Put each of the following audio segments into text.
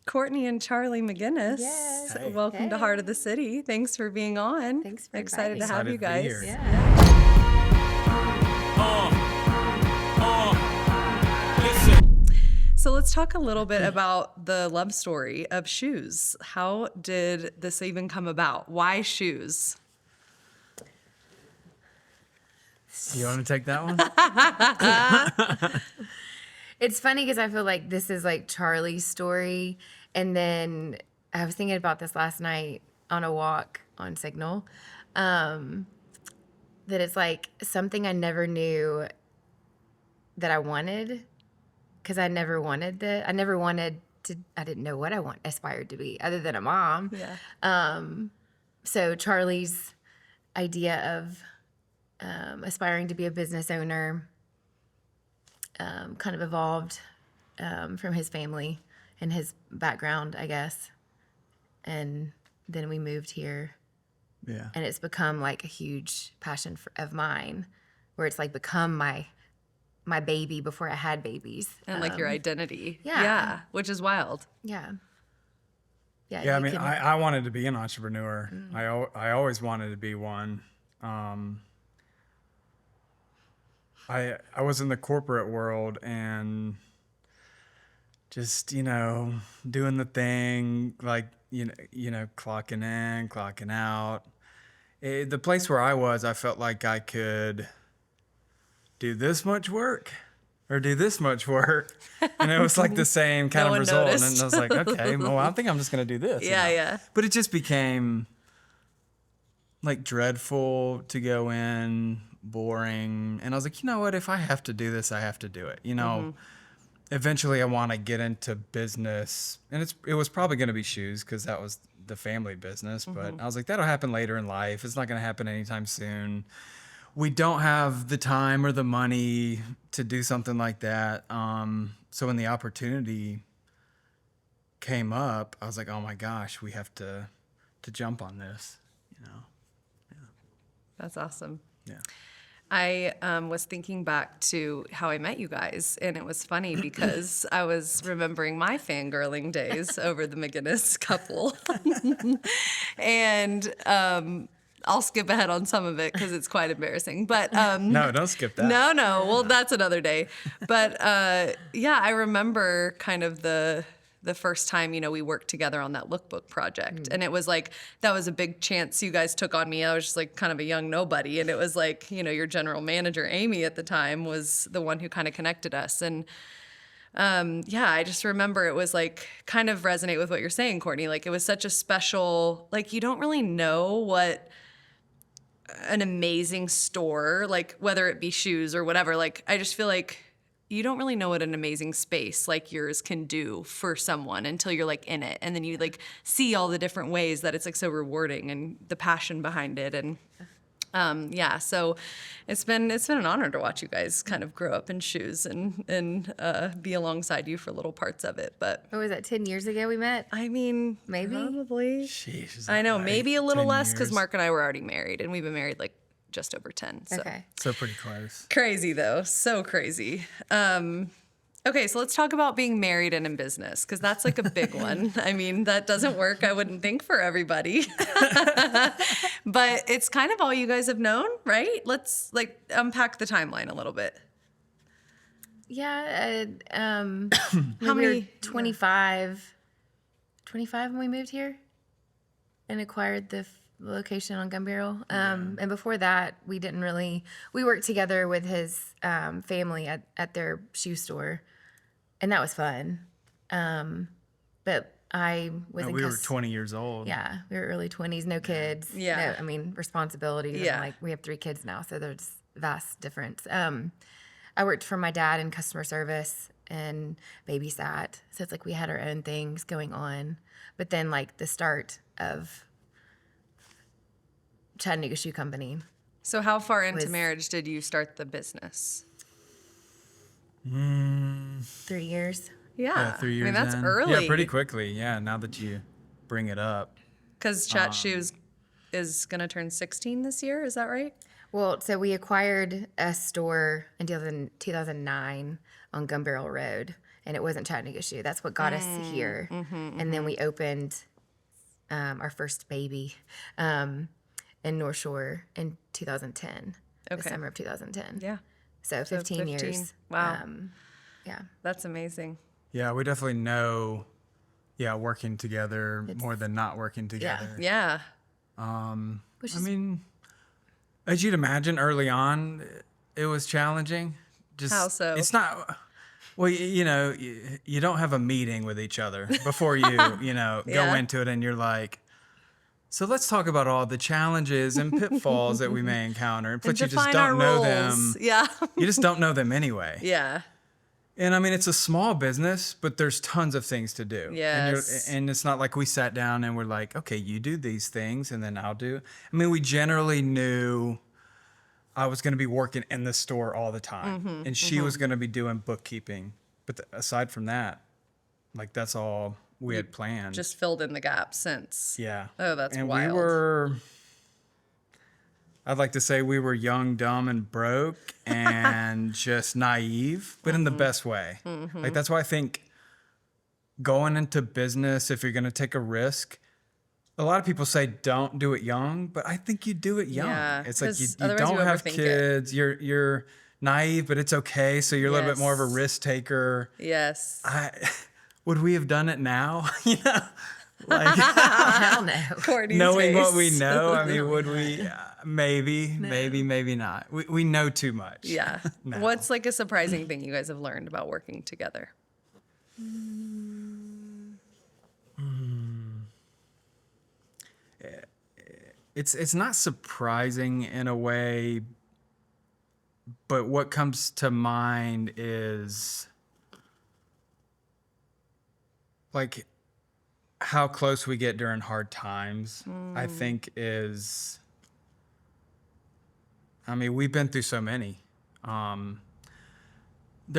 Courtnay and Charlie McGinness. Yes. Hey. Welcome to Heart of the City. Thanks for being on. Thanks for Excited to inviting have me. you Excited to guys. be here. So let's talk a little bit about the love story of shoes. How did this even come about? Why shoes? You want to take that one? It's funny because I feel like this is like Charlie's story. And then I was thinking about this last night on a walk on Signal. That it's like something I never knew that I wanted. Because I never wanted to, I didn't know what I aspired to be other than a mom. Yeah. So Charlie's idea of aspiring to be a business owner kind of evolved from his family and his background, I guess. And then we moved here. Yeah. And it's become like a huge passion of mine, where it's like become my baby before I had babies. And like your identity. yeah. Yeah. Which is wild. Yeah. Yeah, I mean, I wanted to be an entrepreneur. I always wanted to be one. I was in the corporate world and just, doing the thing, like, clocking in, clocking out. The place where I was, I felt like I could do this much work or do this much work. And it was like the same kind No of one result. noticed. And I was like, okay, well, I think I'm just going to do this. Yeah. But it just became like dreadful to go in, boring. And I was like, you know what? If I have to do this, I have to do it. Eventually I want to get into business. And it was probably going to be shoes because that was the family business. But I was like, that'll happen later in life. It's not going to happen anytime soon. We don't have the time or the money to do something like that. So when the opportunity came up, I was like, oh my gosh, we have to jump on this, That's awesome. Yeah. I was thinking back to how I met you guys, and it was funny because I was remembering my fangirling days over the McGinness couple. And I'll skip ahead on some of it because it's quite embarrassing. But No, don't skip that. No. Well, that's another day. But yeah, I remember kind of the first time, we worked together on that lookbook project. And it was like, that was a big chance you guys took on me. I was just like kind of a young nobody. And it was like, your general manager, Amy, at the time was the one who kind of connected us. And yeah, I just remember it was like kind of resonate with what you're saying, Courtnay. Like it was such a special, like you don't really know what an amazing store, like whether it be shoes or whatever, like I just feel like you don't really know what an amazing space like yours can do for someone until you're like in it. And then you like see all the different ways that it's like so rewarding and the passion behind it. And yeah, so it's been an honor to watch you guys kind of grow up in shoes and be alongside you for little parts of it. But What was that, 10 years ago we met? I mean, Maybe. probably. Sheesh, is I that know, right? maybe a little 10 less because years? Mark and I were already married, and we've been married like just over 10. So. Okay. So pretty close. Crazy though, so crazy. Okay, so let's talk about being married and in business because that's like a big one. I mean, that doesn't work, I wouldn't think, for everybody. But it's kind of all you guys have known, right? Let's like unpack the timeline a little bit. Yeah. How we were many? 25 when we moved here and acquired the location on Gun Barrel. And before that, we worked together with his family at their shoe store, and that was fun. But I was And we were 20 years old. Yeah, we were early 20s, no kids. Yeah. Responsibilities. Yeah. And like we have 3 kids now, so there's vast difference. I worked for my dad in customer service and babysat. So it's like we had our own things going on. But then like the start of Chattanooga Shoe Company. So how far into marriage did you start the business? 3 years. Yeah, 3 years I mean, that's in. early. Yeah, pretty quickly. Yeah, now that you bring it up. Because Chat Shoes is going to turn 16 this year, is that right? Well, so we acquired a store in 2009 on Gun Barrel Road. and it wasn't Chattanooga Shoe. That's what got us here. And then we opened our first baby in North Shore in 2010, the summer of 2010. Yeah. So 15 years. Wow. Yeah. That's amazing. Yeah, we definitely know, working together more than not working together. Yeah. I mean, as you'd imagine, early on, it was challenging. Just, How so? It's not, well, you don't have a meeting with each other before you, go into it, and you're like, so let's talk about all the challenges and pitfalls that we may encounter. But you just don't know them. Yeah. You just don't know them anyway. Yeah. And I mean, it's a small business, but there's tons of things to do. Yes. And it's not like we sat down and we're like, okay, you do these things and then I'll do. I mean, we generally knew I was going to be working in the store all the time, and she was going to be doing bookkeeping. But aside from that, like, that's all we had planned. Just filled in the gaps since. Yeah. Oh, that's and wild. I'd like to say we were young, dumb, and broke, and just naive, but in the best way. Like, that's why I think going into business, if you're going to take a risk, a lot of people say don't do it young, but I think you do it young. Yeah, It's like you 'cause otherwise don't you have overthink it. kids. You're naive, but it's okay. So you're a little bit more of a Yes. risk taker. Yes. Would we have done it now? Like, Hell no. Courtney's knowing what face. we know, I mean, would we? Maybe not. We know too much. Yeah. No. What's like a surprising thing you guys have learned about working together? It's not surprising in a way, but what comes to mind is like how close we get during hard times. I think is, I mean, we've been through so many. There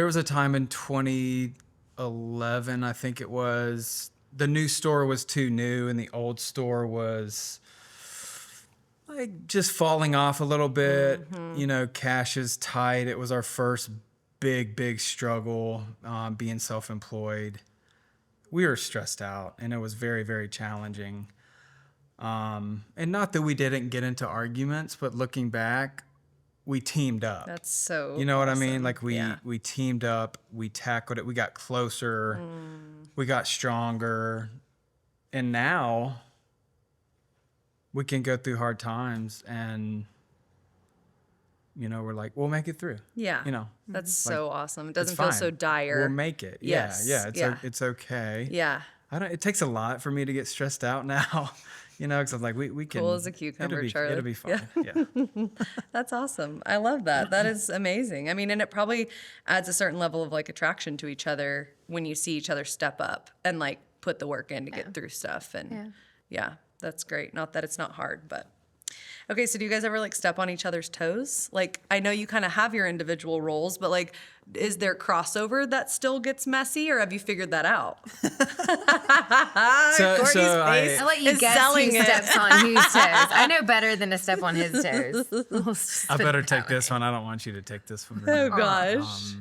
was a time in 2011, I think it was, the new store was too new and the old store was like just falling off a little bit. Cash is tight. It was our first big struggle, being self-employed. We were stressed out, and it was very, very challenging. And not that we didn't get into arguments, but looking back, we teamed up. That's so You know what I mean? awesome. Like we teamed up, we tackled it, we got closer, we got stronger. And now we can go through hard times and we're like, we'll make it through. Yeah. That's so awesome. It doesn't feel so fine. dire. We'll make it. Yes. It's okay. Yeah. It takes a lot for me to get stressed out now, because I'm like, we can. Cool as a cucumber, Charlie. It'll be fine. Yeah. That's awesome. I love that. That is amazing. I mean, and it probably adds a certain level of like attraction to each other when you see each other step up and like put the work in to get through stuff. And yeah, that's great. Not that it's not hard, but. Okay, so do you guys ever like step on each other's toes? Like, I know you kind of have your individual roles, but like, is there crossover that still gets messy, or have you figured that out? Courtney's face I'll let you is guess selling who it. steps on whose toes. I know better than to step on his toes. I better take this one. I don't want you to take this one. Oh gosh.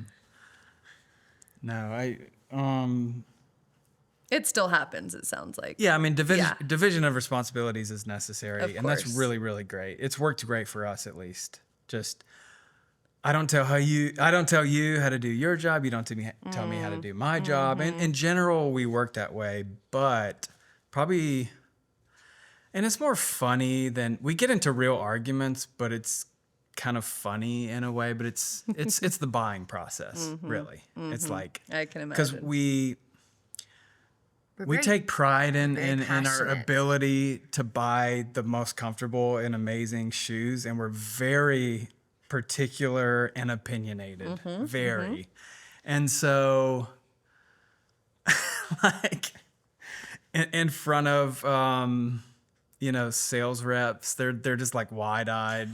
No, It still happens, it sounds like. Yeah, I mean, division of responsibilities is necessary, Of and that's course. really, really great. It's worked great for us, at least. Just, I don't tell you how to do your job. You don't tell me how to do my job. And in general, we work that way, but probably, and it's more funny than, we get into real arguments, but it's kind of funny in a way, but it's the buying process, really. It's like, I can imagine. because we Very- take pride in our passionate. ability to buy the most comfortable and amazing shoes, and we're very particular and opinionated, very. And so, like, in front of sales reps, they're just like wide-eyed,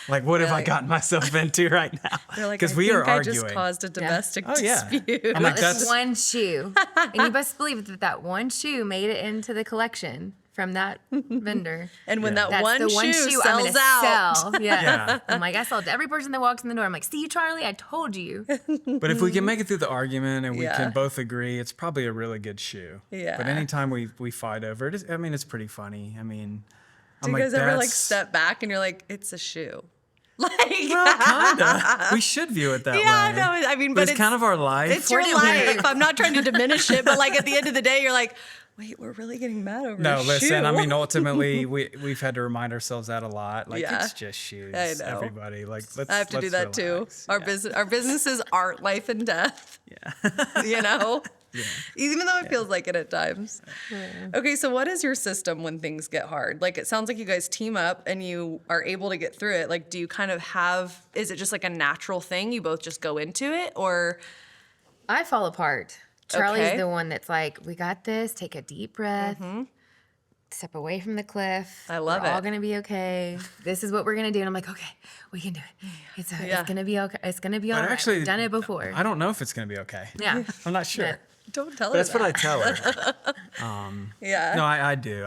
like what have I gotten myself into right now? They're like, Because I we think are I arguing. just caused a domestic Oh, yeah. dispute. I'm like, It's that's one shoe. And you best believe that one shoe made it into the collection. from that vendor. And when Yeah. that one That's the one shoe shoe I'm sells gonna out. sell. Yeah. Yeah. I'm like, I sold to every person that walks in the door. I'm like, see, Charlie, I told you. But if we can make it through the argument and we Yeah. can both agree, it's probably a really good shoe. Yeah. But anytime we fight over it, it's pretty funny. I mean, Do you guys ever like step back and you're like, it's a shoe? Like, Well, kinda. We should view it that yeah, way. no, I mean, but it's kind of our life. It's your life. I'm not trying to diminish it, but like at the end of the day, you're like, wait, we're really getting mad over No, a listen. shoe. I mean, ultimately, we've had to remind ourselves that a lot. Like, Yeah. it's just shoes. I know. Everybody, like, let's. I have to do that relax. too. Our businesses aren't life and death. Yeah. You know, even though it feels like it at times. Okay, so what is your system when things get hard? Like, it sounds like you guys team up and you are able to get through it. Like, do you kind of have? Is it just like a natural thing? You both just go into it, or? I fall apart. Charlie's Okay. the one that's like, we got this. Take a deep breath. Step away from the cliff. I love We're all it. gonna be okay. This is what we're gonna do. And I'm like, okay, we can do it. It's gonna be okay. It's gonna be all right. actually, We've done it before. I don't know if it's gonna be okay. Yeah. I'm not sure. Yeah. Don't tell But her that's what I that. tell her. Yeah. No, I do.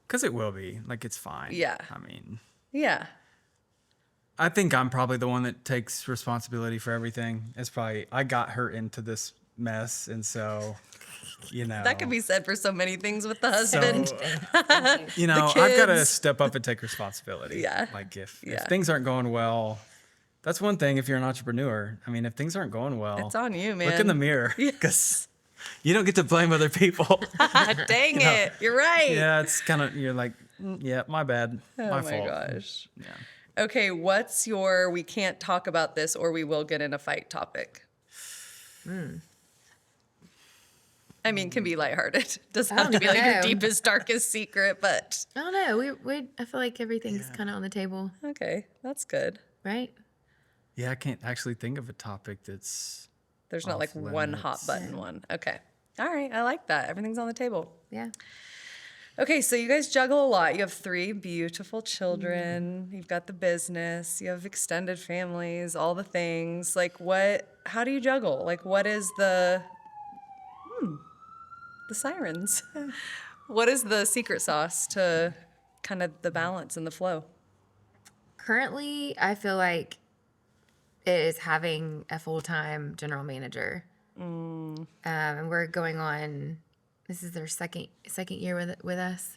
Because it will be. Like, it's fine. Yeah. I mean, Yeah. I think I'm probably the one that takes responsibility for everything. It's probably, I got her into this mess. And so, you know. That could be said for so many things with the So, husband. you know, I've got to kids. step up and take responsibility. Yeah. Like, if Yeah. things aren't going well, that's one thing if you're an entrepreneur. I mean, if things aren't going well, It's on you, man. look in the mirror. Because you don't get to blame other people. Dang it. You're right. Yeah, it's kind of, you're like, yeah, my bad. Oh my my fault. gosh. Yeah. Okay, what's your we can't talk about this or we will get in a fight topic? I mean, can be lighthearted. Doesn't have to be like your know. deepest, darkest secret, but I don't know. I feel like everything's kind of on the table, okay, that's good. right? Yeah, I can't actually think of a topic that's. There's not like Off one hot limits. button one. Okay. All right, I like that. Everything's on the table. Yeah. Okay, so you guys juggle a lot. You have 3 beautiful children. You've got the business. You have extended families, all the things. Like how do you juggle? Like what is the sirens. What is the secret sauce to kind of the balance and the flow? Currently, I feel like it is having a full-time general manager. And we're going on, this is their second year with us.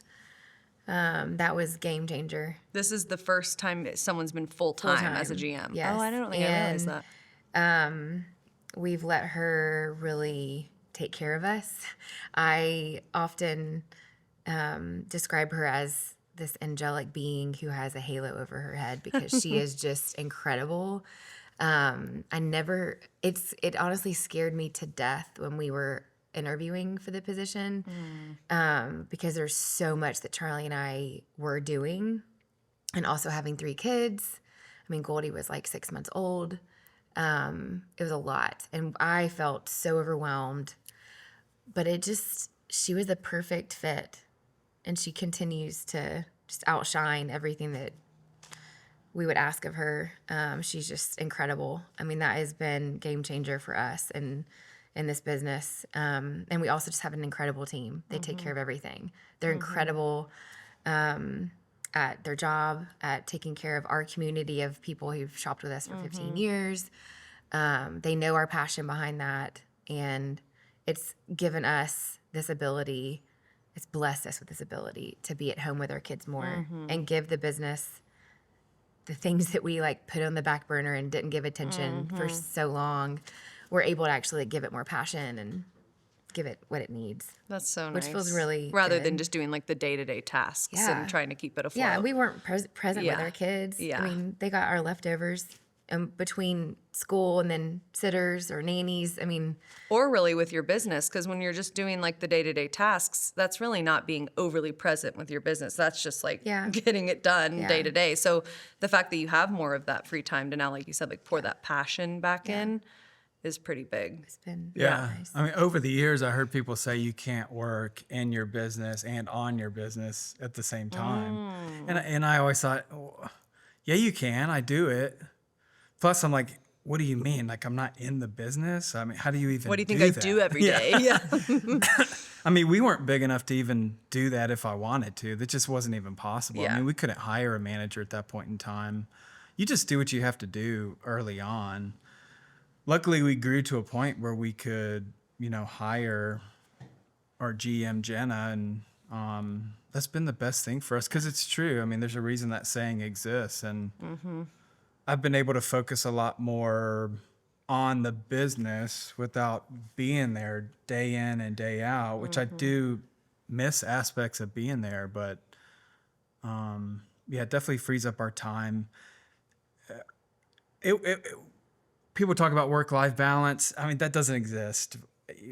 That was game changer. This is the first time someone's been full-time as a GM. Yes. Oh, I don't think I realized that. We've let her really take care of us. I often describe her as this angelic being who has a halo over her head because she is just incredible. It honestly scared me to death when we were interviewing for the position because there's so much that Charlie and I were doing, and also having 3 kids. I mean, Goldie was like 6 months old. It was a lot, and I felt so overwhelmed. But she was a perfect fit, and she continues to just outshine everything that we would ask of her. She's just incredible. I mean, that has been game changer for us and in this business. And we also just have an incredible team. They take care of everything. They're incredible at their job, at taking care of our community of people who've shopped with us for 15 years. They know our passion behind that, and it's given us this ability. It's blessed us with this ability to be at home with our kids more and give the business the things that we like put on the back burner and didn't give attention for so long. We're able to actually give it more passion and give it what it needs. That's so nice. Which feels really rather good. than just doing like the day-to-day tasks Yeah. and trying to keep it afloat. Yeah, we weren't present with Yeah. our kids. Yeah. I mean, they got our leftovers between school and then sitters or nannies. I mean, Or really with your business, because when you're just doing like the day-to-day tasks, that's really not being overly present with your business. That's just like Yeah. getting it done Yeah. day to day. So the fact that you have more of that free time to now, like you said, like pour that passion back in is pretty big. it's been Yeah. nice. I mean, over the years, I heard people say you can't work in your business and on your business at the same time. And I always thought, oh, yeah, you can. I do it. Plus, I'm like, what do you mean? Like, I'm not in the business? I mean, how do you even What do you think do I that? do every day? Yeah. I mean, we weren't big enough to even do that if I wanted to. That just wasn't even possible. Yeah. I mean, we couldn't hire a manager at that point in time. You just do what you have to do early on. Luckily, we grew to a point where we could, hire our GM, Jenna, and that's been the best thing for us because it's true. I mean, there's a reason that saying exists. And I've been able to focus a lot more on the business without being there day in and day out, which I do miss aspects of being there, but it definitely frees up our time. People talk about work-life balance. I mean, that doesn't exist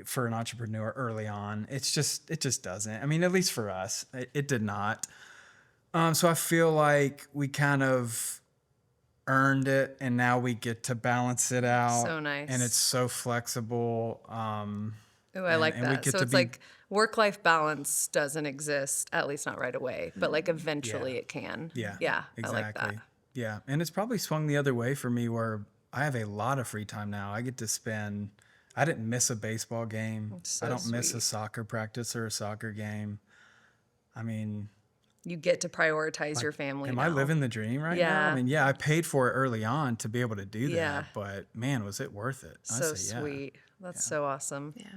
for an entrepreneur early on. It just doesn't. I mean, at least for us, it did not. So I feel like we kind of earned it, and now we get to balance it out. So nice. And it's so flexible. Oh, I like that. So it's like work-life balance doesn't exist, at least not right away, but like eventually it can. Yeah. Yeah. Exactly. I like that. Yeah. And it's probably swung the other way for me where I have a lot of free time now. I get to spend, I didn't miss a baseball game. So I don't miss a sweet. soccer practice or a soccer game. I mean, You get to prioritize your family am now. I living the dream right now? Yeah. I mean, I paid for it early on to be able to do that, Yeah. but man, was it worth it? I So say, yeah. sweet. That's so awesome. Yeah.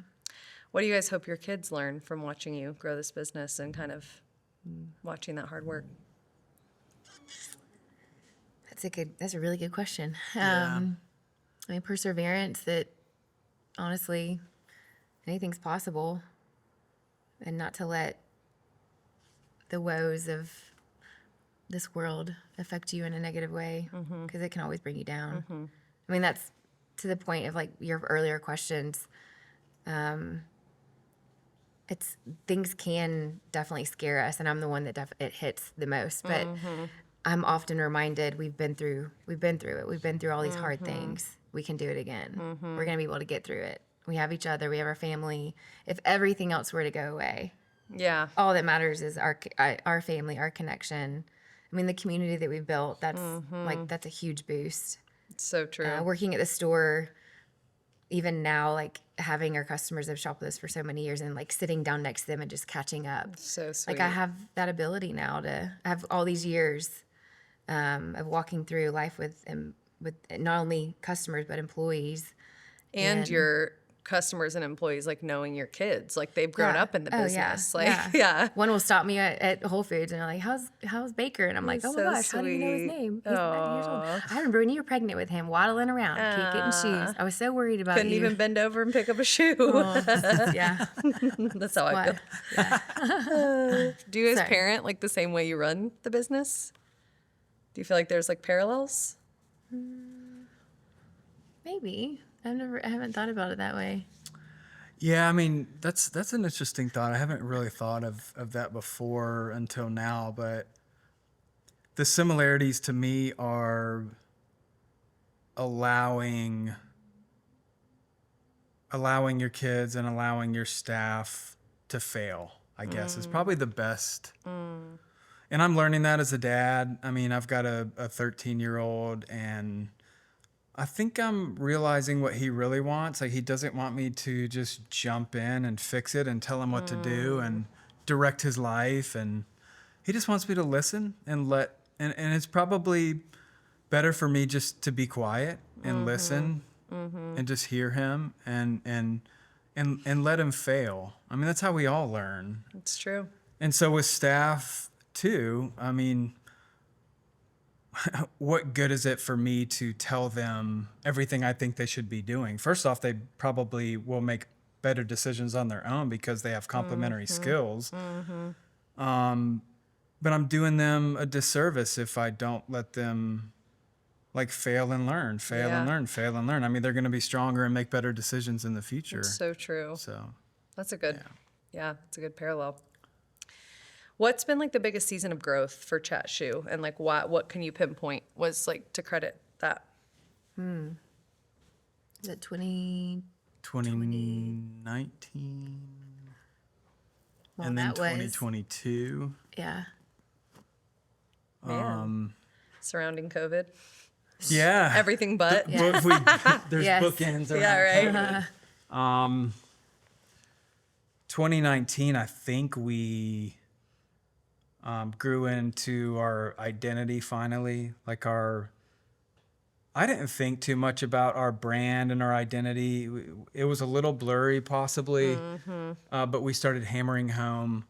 What do you guys hope your kids learn from watching you grow this business and kind of watching that hard work? That's a really good question. Yeah. I mean, perseverance, that honestly, anything's possible, and not to let the woes of this world affect you in a negative way, because it can always bring you down. I mean, that's to the point of like your earlier questions. It's things can definitely scare us, and I'm the one that it hits the most. But I'm often reminded we've been through it. We've been through all these hard things. We can do it again. We're gonna be able to get through it. We have each other. We have our family. If everything else were to go away, Yeah. all that matters is our family, our connection. I mean, the community that we've built. That's that's a huge boost. It's so true. Working at the store, even now, like having our customers that have shopped with us for so many years, and like sitting down next to them and just catching up. So sweet. Like I have that ability now to have all these years of walking through life with not only customers but employees. and your customers and employees, like knowing your kids, like they've grown up in the business. Like, yeah. One will stop me at Whole Foods and they're like, how's Baker? And I'm like, That's oh my so gosh, how do you know his sweet. name? He's 9 years old. I remember when you were pregnant with him, waddling around, keep getting shoes. I was so worried about Couldn't you. even bend over and pick up a shoe. Yeah. That's how I feel. Yeah. Do you guys Sorry. parent like the same way you run the business? Do you feel like there's like parallels? Maybe. I haven't thought about it that way. Yeah, I mean, that's an interesting thought. I haven't really thought of that before until now, but the similarities to me are allowing your kids and allowing your staff to fail, I guess, is probably the best. And I'm learning that as a dad. I mean, I've got a 13-year-old, and I think I'm realizing what he really wants. Like, he doesn't want me to just jump in and fix it and tell him what to do and direct his life. And he just wants me to listen and and it's probably better for me just to be quiet and listen and just hear him and let him fail. I mean, that's how we all learn. It's true. And so with staff too, I mean, what good is it for me to tell them everything I think they should be doing? First off, they probably will make better decisions on their own because they have complementary skills. But I'm doing them a disservice if I don't let them like fail and learn. I mean, they're going to be stronger and make better decisions in the future. So true. So That's a good, yeah, it's a good parallel. What's been like the biggest season of growth for Chat Shoe, and like what can you pinpoint was like to credit that? Is it 2019? 2019 Well, and then that was, 2022. yeah. Man. Surrounding COVID, Yeah. everything but. There's Yes. bookends around Yeah, right. COVID. 2019, I think we grew into our identity finally. Like I didn't think too much about our brand and our identity. It was a little blurry possibly, but we started hammering home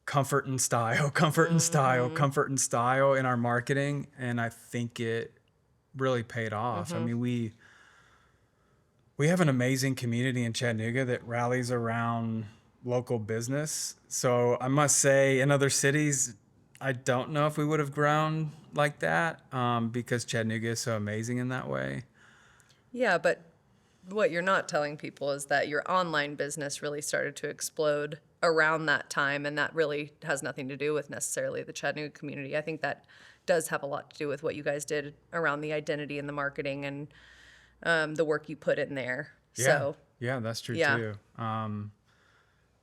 comfort and style, comfort and style, comfort and style in our marketing. And I think it really paid off. I mean, we have an amazing community in Chattanooga that rallies around local business. So I must say, in other cities, I don't know if we would have grown like that because Chattanooga is so amazing in that way. Yeah, but what you're not telling people is that your online business really started to explode around that time, and that really has nothing to do with necessarily the Chattanooga community. I think that does have a lot to do with what you guys did around the identity and the marketing and the work you put in there. Yeah, So yeah, that's true yeah. too.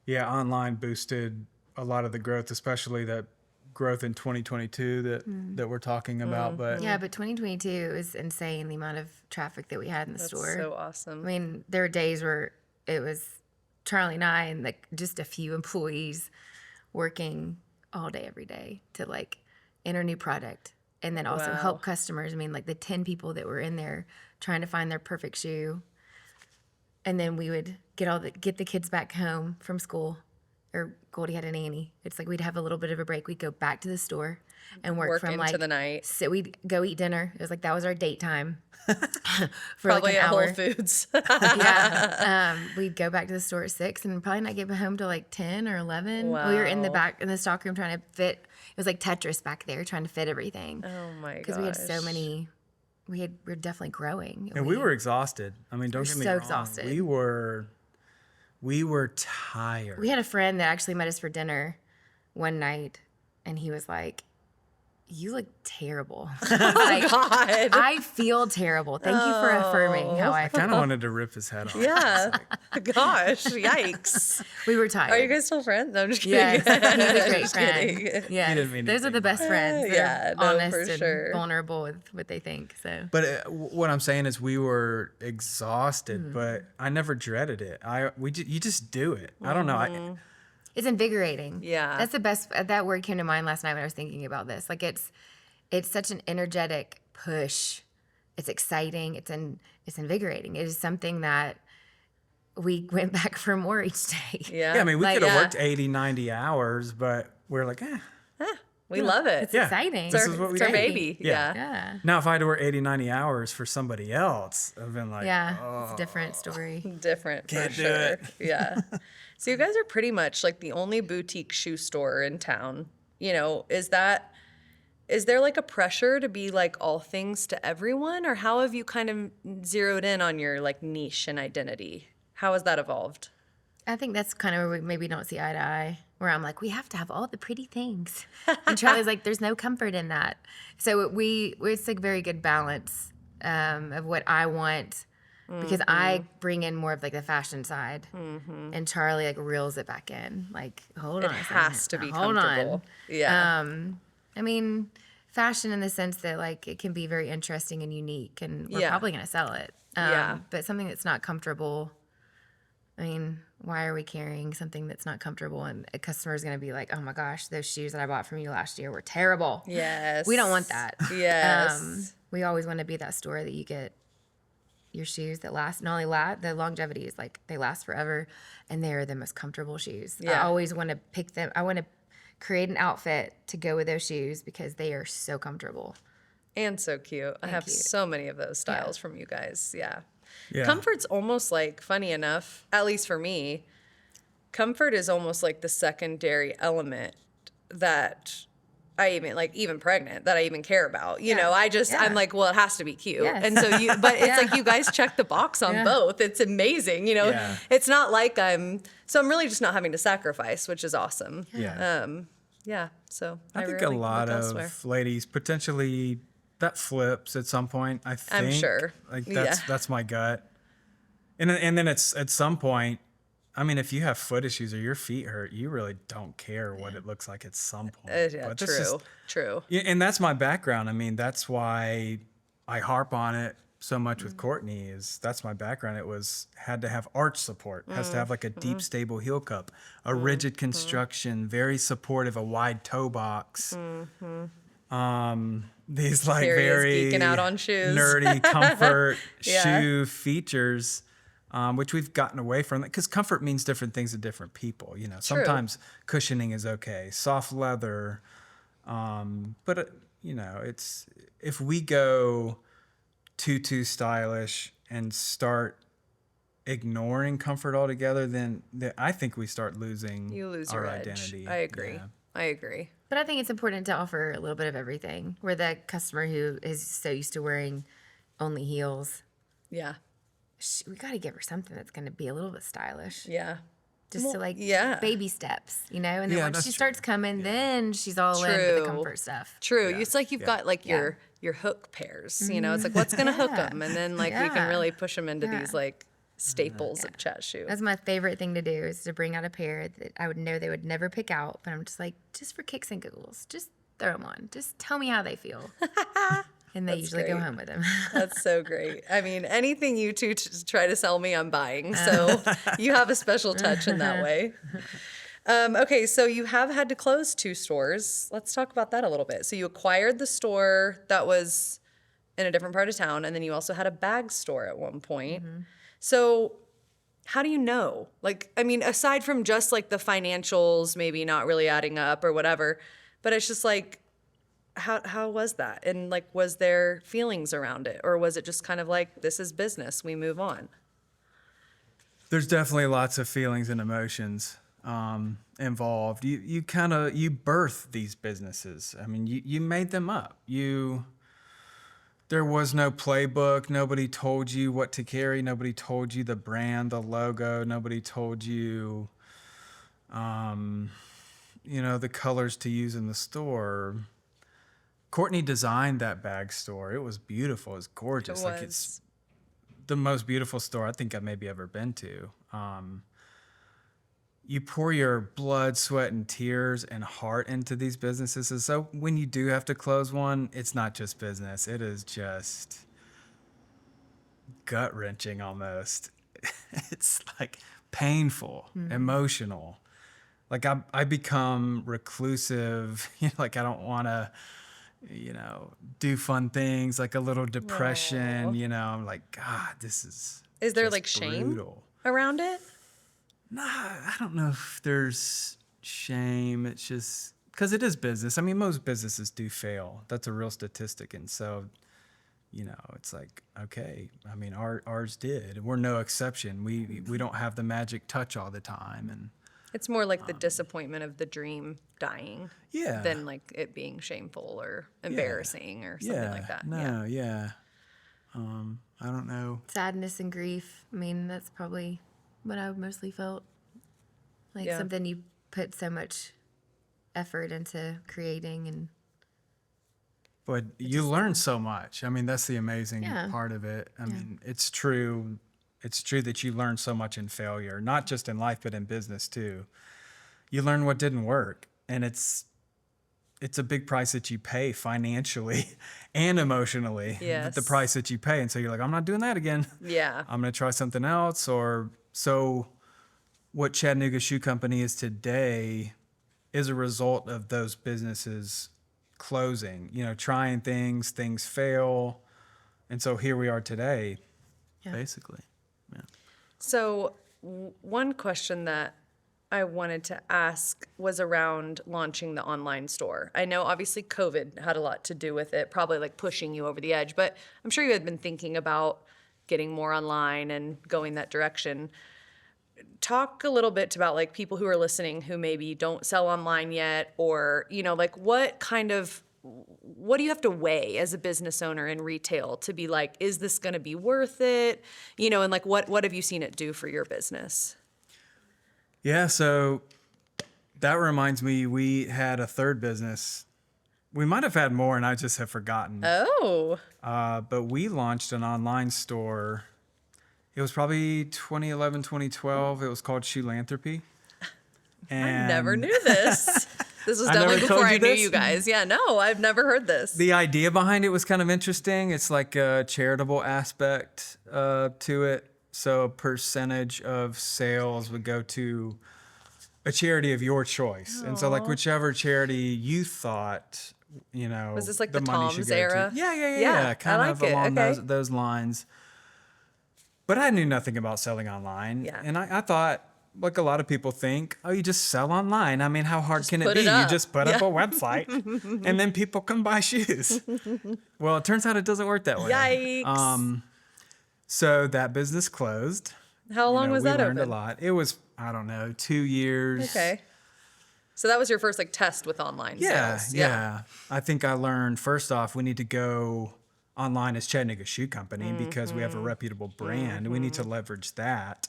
Yeah, online boosted a lot of the growth, especially that growth in 2022 that we're talking about. But Yeah, but 2022 is insane, the amount of traffic that we had in the That's store. so awesome. I mean, there were days where it was Charlie and I and like just a few employees working all day, every day to like enter new product and then also Wow. help customers. I mean, like the 10 people that were in there trying to find their perfect shoe. And then we would get the kids back home from school, or Goldie had a nanny. It's like we'd have a little bit of a break. We'd go back to the store and work from into like the night. So we'd go eat dinner. It was like that was our date time for Probably like an at hour. Whole Foods. Yeah. We'd go back to the store at 6 and probably not get home till like 10 or 11. We were in the Wow. back in the stock room trying to fit. It was like Tetris back there trying to fit everything Oh my gosh. because we had so many. We were definitely growing. and we were exhausted. I mean, don't get me so wrong. exhausted. We were tired. We had a friend that actually met us for dinner one night, and he was like, "You look terrible." Like, God. I feel terrible. Thank you for affirming how I I feel. kind of wanted to rip his head off. Yeah. Gosh. Yikes. We were tired. Are you guys still friends? No, I'm just kidding. Yes, he's a great Just friend. kidding. Yes, didn't mean those are the anything best friends. That Yeah, are no, honest for and sure. vulnerable with what they think. So But what I'm saying is we were exhausted, Mm-hmm. but I never dreaded it. You just do it. I don't know. it's invigorating. Yeah. That's the best. That word came to mind last night when I was thinking about this. Like it's such an energetic push. It's exciting. It's invigorating. It is something that we went back for more each day. Yeah. I mean, we Like, could have yeah. worked 80, 90 hours, but we're like, We love it. It's Yeah. exciting. This is what we It's our do. baby. Yeah. Yeah. Yeah. Now, if I had to work 80, 90 hours for somebody else, I've been like, Yeah. It's a different story. Different Can't for do sure. it. Yeah. So you guys are pretty much like the only boutique shoe store in town. You know, is there like a pressure to be like all things to everyone, or how have you kind of zeroed in on your like niche and identity? How has that evolved? I think that's kind of where we maybe don't see eye to eye, where I'm like, we have to have all the pretty things. And Charlie's like, there's no comfort in that. So it's a very good balance of what I want, because I bring in more of like the fashion side, and Charlie like reels it back in. Like, hold It on, a has second. to be Hold comfortable. on. Yeah. I mean, fashion in the sense that like it can be very interesting and unique, and we're Yeah. probably gonna sell it. Yeah. But something that's not comfortable. I mean, why are we carrying something that's not comfortable? And a customer is going to be like, oh my gosh, those shoes that I bought from you last year were terrible. Yes. We don't want that. Yes. We always want to be that store that you get your shoes that last, not only the longevity is like they last forever, and they're the most comfortable shoes. I Yeah. always want to pick them. I want to create an outfit to go with those shoes because they are so comfortable. And so cute. I have cute. so many of those styles from you guys. Yeah. Yeah. Comfort's almost like, funny enough, at least for me, comfort is almost like the secondary element that I even pregnant, that I even care about. You know, I'm like, well, it has to be cute. Yes. And so but it's like you guys check the box on both. It's amazing. You know, Yeah. it's not like I'm really just not having to sacrifice, which is awesome. Yeah. Yeah. So I think really a lot look of elsewhere. ladies potentially that flips at some point. I think. I'm sure. Like Yeah. that's my gut. And then it's at some point. I mean, if you have foot issues or your feet hurt, you really don't care what it looks like at some point. Yeah, But that's true. yeah, and that's my background. I mean, that's why I harp on it so much with Courtney is that's my background. It had to have arch support, has to have like a deep, stable heel cup, a rigid construction, very supportive, a wide toe box. These like Carrie is very geeking out on shoes. nerdy comfort Yeah. shoe features, which we've gotten away from because comfort means different things to different people. You know, sometimes cushioning is okay, soft leather, but you know, it's if we go too stylish and start ignoring comfort altogether, then I think we start losing You lose our your edge. identity. I agree. Yeah. I agree. But I think it's important to offer a little bit of everything. Where the customer who is so used to wearing only heels, Yeah. we got to give her something that's going to be a little bit stylish. Yeah. Just to like yeah. baby steps, you know? And then Yeah, once that's she starts coming, then she's all in True. with the comfort stuff. True. It's like you've got like your hook pairs, you know, it's like what's going to hook them? And then like we can Yeah. really push them into these like staples of Chat Shoe. That's my favorite thing to do is to bring out a pair that I would know they would never pick out, but I'm just like, just for kicks and giggles, just throw them on. Just tell me how they feel. And they usually go great. home with them. That's so great. I mean, anything you two try to sell me, I'm buying. So you have a special touch in that way. Okay, so you have had to close 2 stores. Let's talk about that a little bit. So you acquired the store that was in a different part of town, and then you also had a bag store at one point. So how do you know? Like, I mean, aside from just like the financials maybe not really adding up or whatever, but it's just like, how was that? And like, was there feelings around it? Or was it just kind of like, this is business, we move on? There's definitely lots of feelings and emotions involved. You birth these businesses. I mean, you made them up. There was no playbook. Nobody told you what to carry. Nobody told you the brand, the logo. Nobody told you, the colors to use in the store. Courtney designed that bag store. It was beautiful. It was gorgeous. Like it's the most beautiful store I think I've maybe ever been to. You pour your blood, sweat, and tears and heart into these businesses. And so when you do have to close one, it's not just business. It is just gut-wrenching almost. It's like painful, emotional. Like I become reclusive. Like I don't want to, do fun things, like a little depression. I'm like, God, this is there just like shame brutal. around it? Nah, I don't know if there's shame. It's just because it is business. I mean, most businesses do fail. That's a real statistic. And so, it's like, okay, I mean, ours did. We're no exception. We don't have the magic touch all the time. And It's more like the disappointment of the dream dying yeah, than like it being shameful or embarrassing or something like that. No, yeah. I don't know. Sadness and grief. I mean, that's probably what I mostly felt. Like something you put so much effort into creating and But you learn so much. I mean, that's the amazing part of it. I mean, it's true. It's true that you learn so much in failure, not just in life, but in business too. You learn what didn't work, and it's a big price that you pay financially and emotionally. Yes. The price that you pay. And so you're like, I'm not doing that again. Yeah. I'm going to try something else. So what Chattanooga Shoe Company is today is a result of those businesses closing, trying things fail. And so here we are today, basically. Yeah. So one question that I wanted to ask was around launching the online store. I know obviously COVID had a lot to do with it, probably like pushing you over the edge, but I'm sure you had been thinking about getting more online and going that direction. Talk a little bit about like people who are listening who maybe don't sell online yet, or, like what do you have to weigh as a business owner in retail to be like, is this going to be worth it? And like, what have you seen it do for your business? Yeah, so that reminds me, we had a third business. We might have had more, and I just have forgotten. Oh. But we launched an online store. It was probably 2011, 2012. It was called Shoelanthropy. I never knew this. This was I never definitely told before you I knew this? you guys. Yeah, no, I've never heard this. The idea behind it was kind of interesting. It's like a charitable aspect to it. So a percentage of sales would go to a charity of your choice. And so like Aw. whichever charity you thought, Was this like the money should Tom's go to. era? Yeah, Yeah, kind I of like it. along Okay. those lines. But I knew nothing about selling online. Yeah. And I thought, like a lot of people think, oh, you just sell online. I mean, how hard can it put be? it You up. just put up a website and then people come buy shoes. Well, it turns out it doesn't work that way. Yikes. So that business closed. How long was we that learned open? a lot. It was, I don't know, 2 years. Okay. So that was your first like test with online Yeah, sales. yeah. I think I learned first off, we need to go online as Chattanooga Shoe Company because we have a reputable brand. We need to leverage that.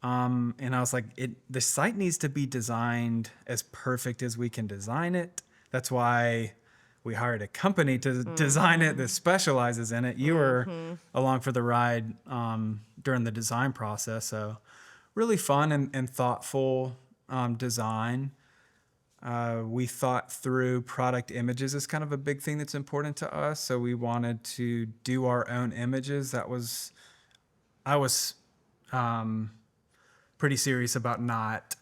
And I was like, the site needs to be designed as perfect as we can design it. That's why we hired a company to design it that specializes in it. You were along for the ride during the design process. So really fun and thoughtful design. We thought through product images as kind of a big thing that's important to us. So we wanted to do our own images. I was pretty serious about not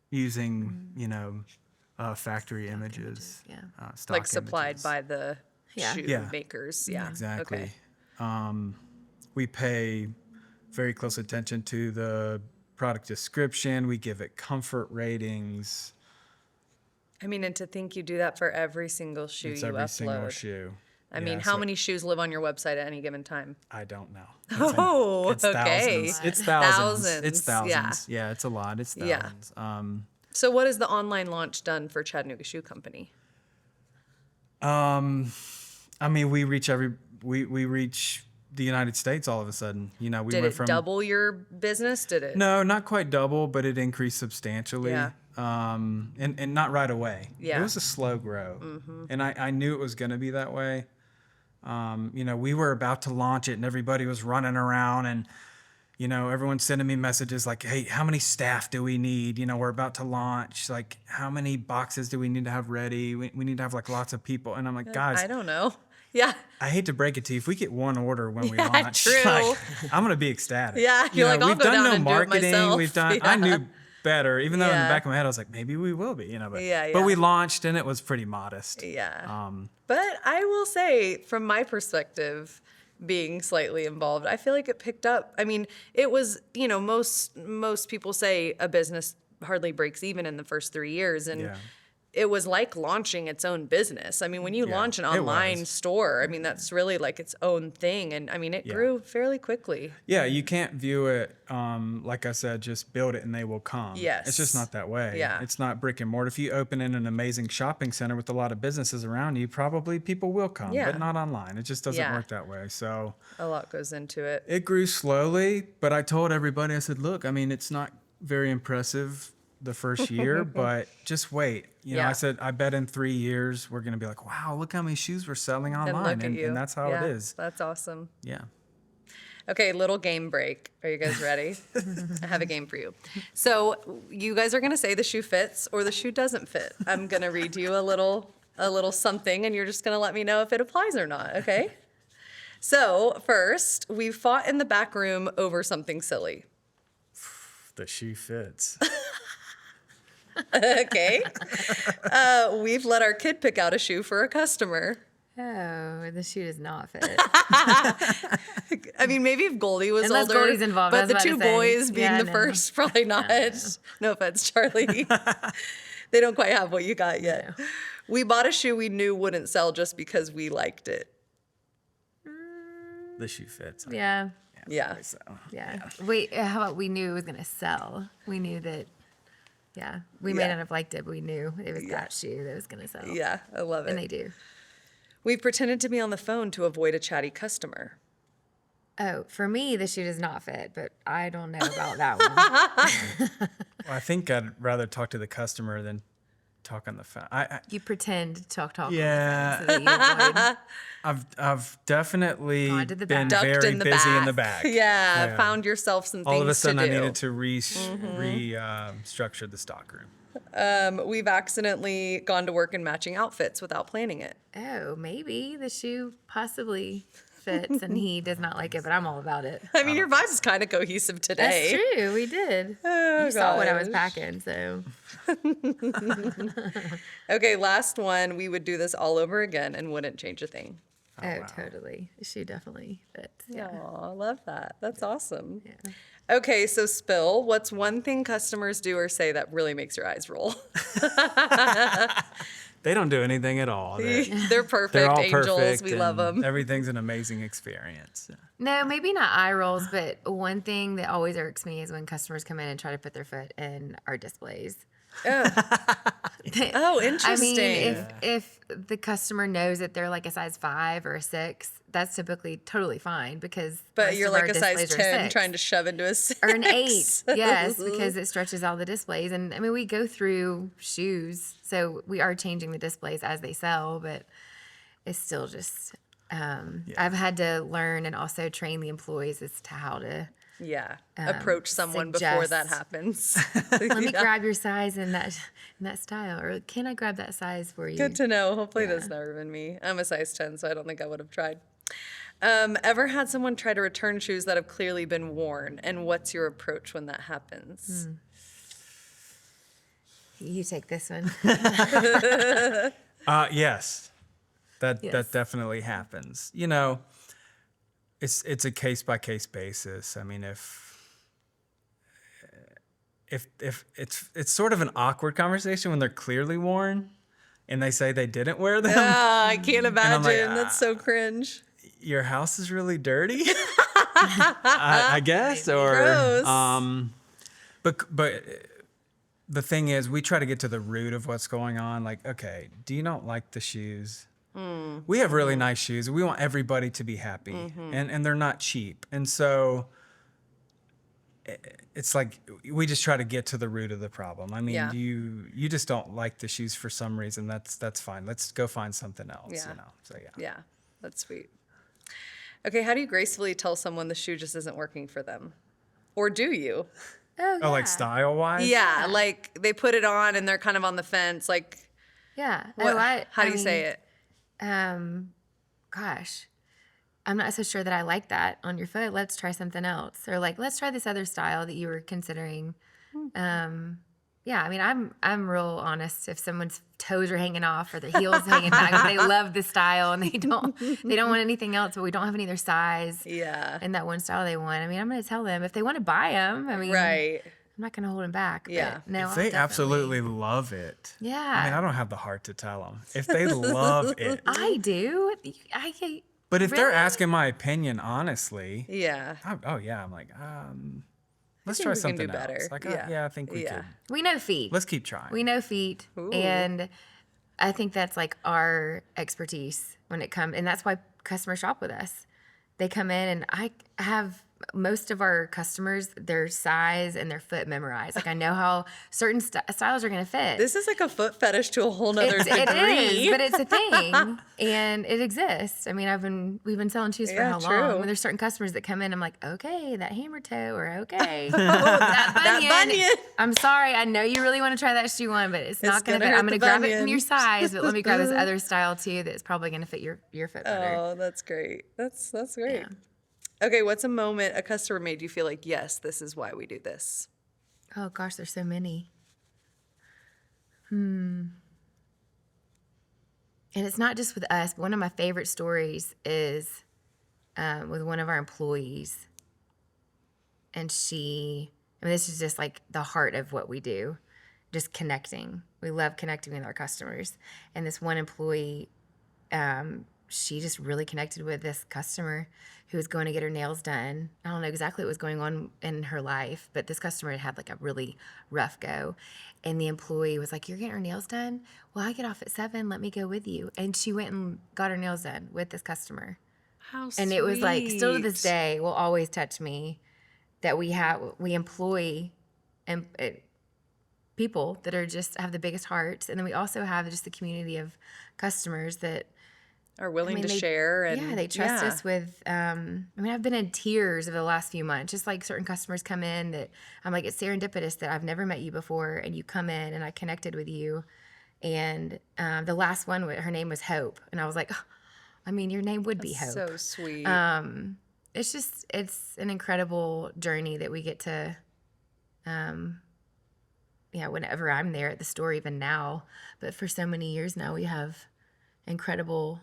using, factory images. Yeah. Stock Like supplied images. by the Yeah. shoe Yeah. makers. Yeah. Exactly. Okay. We pay very close attention to the product description. We give it comfort ratings. I mean, and to think you do that for every single shoe It's you every upload. single shoe. I mean, Yeah, how so many shoes live on your website at any given time? I don't know. Oh, It's okay. thousands. It's thousands. It's Thousands, thousands. yeah. Yeah, it's a lot. It's Yeah. thousands. So what has the online launch done for Chattanooga Shoe Company? I mean, we reach the United States all of a sudden. We Did went it from double your business? Did it? No, not quite double, but it increased substantially. Yeah. And not right away. Yeah. It was a slow grow. And I knew it was going to be that way. We were about to launch it and everybody was running around and, everyone's sending me messages like, hey, how many staff do we need? We're about to launch. Like, how many boxes do we need to have ready? We need to have like lots of people. And I'm like, guys, I don't know. Yeah. I hate to break it to you. If we get one order when we Yeah, launch, true. like, I'm going to be ecstatic. Yeah, you're like, I'll we've go done down no and do it marketing. myself. We've done, Yeah. I knew better, even though in the Yeah. back of my head, I was like, maybe we will be, but, Yeah, but yeah. we launched and it was pretty modest. Yeah. But I will say, from my perspective, being slightly involved, I feel like it picked up. I mean, it was, most people say a business hardly breaks even in the first 3 years. And Yeah. it was like launching its own business. I mean, when you Yeah, launch an it online was. store, I mean, that's really like its own thing. And I mean, it Yeah. grew fairly quickly. Yeah, you can't view it, like I said, just build it and they will come. Yes. It's just not that way. Yeah. It's not brick and mortar. If you open in an amazing shopping center with a lot of businesses around you, probably people will come, Yeah. but not online. It just doesn't Yeah. work that way. So A lot goes into it. it grew slowly, but I told everybody, I said, look, I mean, it's not very impressive the first year, but just wait. Yeah. I said, I bet in 3 years, we're going to be like, wow, look how many shoes we're selling And online. look at you. And that's how Yeah, it is. That's awesome. Yeah. Okay, little game break. Are you guys ready? I have a game for you. So you guys are going to say the shoe fits or the shoe doesn't fit. I'm going to read you a little something, and you're just going to let me know if it applies or not, okay? So first, we fought in the back room over something silly. The shoe fits. Okay. We've let our kid pick out a shoe for a customer. Oh, the shoe does not fit. I mean, maybe if Goldie was Unless older, Goldie's involved, I but was the about to two say. boys being Yeah, the no. first, probably not. No offense, Charlie. They don't quite have what you got yet. We bought a shoe we knew wouldn't sell just because we liked it. The shoe fits. Yeah. Yeah. So. Yeah. Wait, how about we knew it was going to sell? We knew that, we may Yeah. not have liked it, but we knew it was that shoe that was going to sell. Yeah, I love And they it. do. We pretended to be on the phone to avoid a chatty customer. Oh, for me, the shoe does not fit, but I don't know about that one. Well, I think I'd rather talk to the customer than talk on the phone. You pretend to talk Yeah. on the phone so that you avoid. I've definitely Gone to the been back. Ducked very in the busy back. in the back. Yeah, found yourself some things All of a sudden, to I do. needed to restructure the stock room. We've accidentally gone to work in matching outfits without planning it. Oh, maybe the shoe possibly fits and he does not like it, but I'm all about it. I mean, your vibe's kind of cohesive That's today. true. We did. Oh, You saw what I was gosh. packing, so. Okay, last one. We would do this all over again and wouldn't change a thing. Oh, totally. The shoe definitely fits. Yeah. Oh, I love that. That's awesome. Yeah. Okay, so spill. What's one thing customers do or say that really makes your eyes roll? They don't do anything at all. They're perfect They're all angels. perfect. We love and them. Everything's an amazing experience. No, maybe not eye rolls, but one thing that always irks me is when customers come in and try to put their foot in our displays. Oh, interesting. I mean, if the customer knows that they're like a size 5 or a 6, that's typically totally fine because But most you're of our like a size displays are 10 6. trying to shove into a 6. Or an 8, yes, because it stretches all the displays. And I mean, we go through shoes, so we are changing the displays as they sell, but it's still just, I've had to learn and also train the employees as to how to, Yeah. Approach someone before that suggest- happens. let me grab your size in that style, or can I grab that size for you? Good to know. Hopefully that's never been me. I'm a size 10, so I don't think I would have tried. Ever had someone try to return shoes that have clearly been worn? And what's your approach when that happens? You take this one. Yes. That Yes. definitely happens. You know, it's a case by case basis. I mean, if it's sort of an awkward conversation when they're clearly worn and they say they didn't wear them. Ah, I can't imagine. like, That's so cringe. Your house is really dirty. I guess, or Gross. but the thing is, we try to get to the root of what's going on. Like, okay, do you not like the shoes? We have really nice shoes. We want everybody to be happy, and they're not cheap. And so it's like we just try to get to the root of the problem. I mean, Yeah. you just don't like the shoes for some reason. That's fine. Let's go find something else. Yeah. You know. So yeah. Yeah, that's sweet. Okay, how do you gracefully tell someone the shoe just isn't working for them? Or do you? Oh, yeah. Oh, like style wise. Yeah, like they put it on and they're kind of on the fence. Like, Yeah. what, Oh, how do you say it? Gosh, I'm not so sure that I like that on your foot. Let's try something else. Or like, let's try this other style that you were considering. Yeah, I mean, I'm real honest. If someone's toes are hanging off or their heels hanging back, but they love the style and they don't want anything else, but we don't have any other size Yeah. in that one style they want. I mean, I'm going to tell them if they want to buy them. I mean, Right. I'm not going to hold them back. but Yeah. no, If I'll they definitely- absolutely love it. I mean, Yeah, I don't have the heart to tell them. If they love it. I do. But if they're Really? asking my opinion honestly, Yeah. oh yeah, I'm like, let's think try we can something do else. better. Like, Yeah. yeah, I think we Yeah. could. We know feet. Let's keep trying. We know feet, Ooh. and I think that's like our expertise when it comes, and that's why customers shop with us. They come in, and I have most of our customers, their size and their foot memorized. Like I know how certain styles are going to fit. This is like a foot fetish to a whole nother It degree. is, but it's a thing, and it exists. I mean, we've been selling shoes for Yeah, how true. long? When there's certain customers that come in, I'm like, okay, that hammer toe, or okay, that bunion. I'm sorry, I know you really want to try that shoe on, but it's not going gonna to fit. hurt I'm going the to grab it from your bunions. size, but let me grab this other style too that's probably going to fit your foot better. Oh, that's great. That's great. Yeah. Okay, what's a moment a customer made you feel like, yes, this is why we do this? Oh gosh, there's so many. And it's not just with us, but one of my favorite stories is with one of our employees. And this is just like the heart of what we do, just connecting. We love connecting with our customers. And this one employee, she just really connected with this customer who was going to get her nails done. I don't know exactly what was going on in her life, but this customer had like a really rough go. And the employee was like, "You're getting her nails done? Well, I get off at 7. Let me go with you." And she went and got her nails done with this customer. How sweet. And it was like, still to this day, will always touch me that we employ people people that are just have the biggest hearts. And then we also have just the community of customers that Are willing to they, share. And yeah, they trust us with, I've been in tears over the last few months, just like certain customers come in that I'm like, it's serendipitous that I've never met you before. And you come in and I connected with you. And the last one, her name was Hope. And I was like, oh, your name would be Hope. So sweet. It's an incredible journey that we get to, whenever I'm there at the store, even now, but for so many years now, we have incredible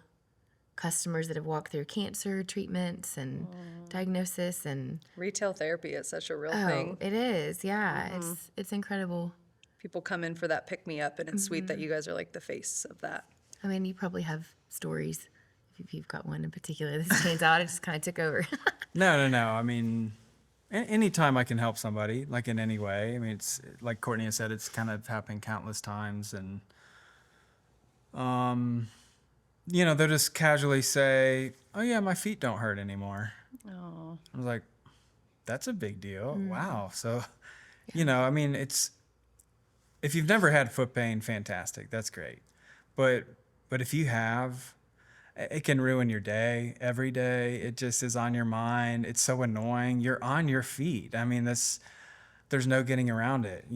customers that have walked through cancer treatments and diagnosis and Retail therapy is such a real thing. it is. Yeah. It's incredible. People come in for that pick me up, and it's sweet that you guys are like the face of that. You probably have stories. If you've got one in particular that stands out, it just kind of took over. No. Anytime I can help somebody, like in any way. It's like Courtney has said, it's kind of happened countless times. And, they'll just casually say, oh, yeah, my feet don't hurt anymore. Oh. I was like, that's a big deal. Wow. So, it's, if you've never had foot pain, fantastic. That's great. But if you have, it can ruin your day every day. It just is on your mind. It's so annoying. You're on your feet. There's no getting around it,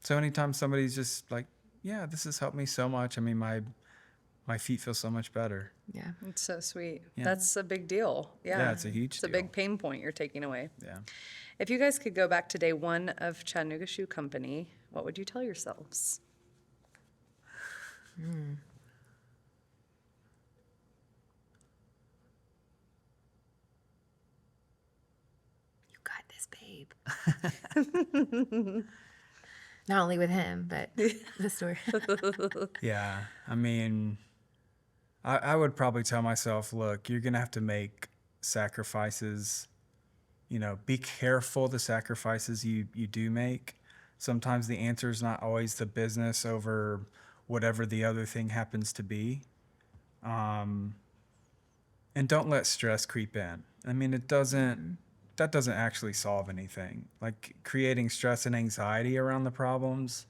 So anytime somebody's just like, yeah, this has helped me so much. My feet feel so much better. Yeah. It's so sweet. Yeah. That's a big deal. Yeah. Yeah, it's a huge It's deal. a big pain point you're taking away. Yeah. If you guys could go back to day one of Chattanooga Shoe Company, what would you tell yourselves? You got this, babe. Not only with him, but the store. Yeah. I would probably tell myself, look, you're going to have to make sacrifices. Be careful the sacrifices you do make. Sometimes the answer is not always the business over whatever the other thing happens to be. And don't let stress creep in. That doesn't actually solve anything. Like creating stress and anxiety around the problems,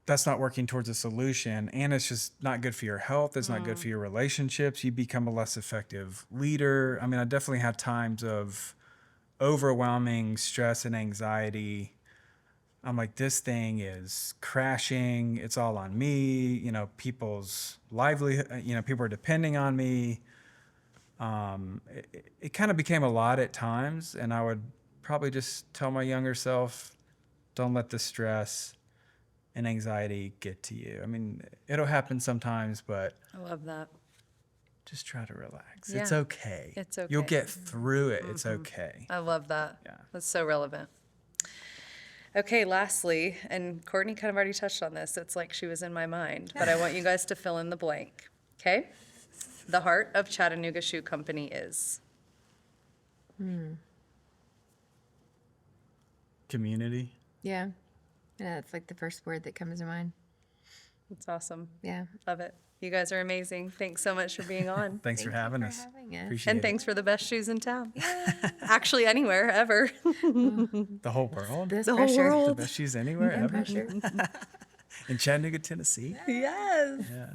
that's not working towards a solution, and it's just not good for your health. It's not good for your relationships. You become a less effective leader. I definitely had times of overwhelming stress and anxiety. I'm like, this thing is crashing. It's all on me. People's livelihood, people are depending on me. It kind of became a lot at times, and I would probably just tell my younger self, don't let the stress and anxiety get to you. It'll happen sometimes, but I love that. just try to relax. Yeah. It's okay. It's okay. You'll get through it. It's okay. I love that. Yeah. That's so relevant. Okay, lastly, and Courtney kind of already touched on this. It's like she was in my mind, but I want you guys to fill in the blank. Okay? The heart of Chattanooga Shoe Company is? Community. Yeah. Yeah, that's like the first word that comes to mind. That's awesome. Yeah. Love it. You guys are amazing. Thanks so much for being on. Thanks for having us. having us. Appreciate And it. thanks for the best shoes in town. Actually, anywhere, ever. The whole world. This The whole pressure. The world. best shoes anywhere And ever. pressure. In Chattanooga, Tennessee. Yes. Yeah.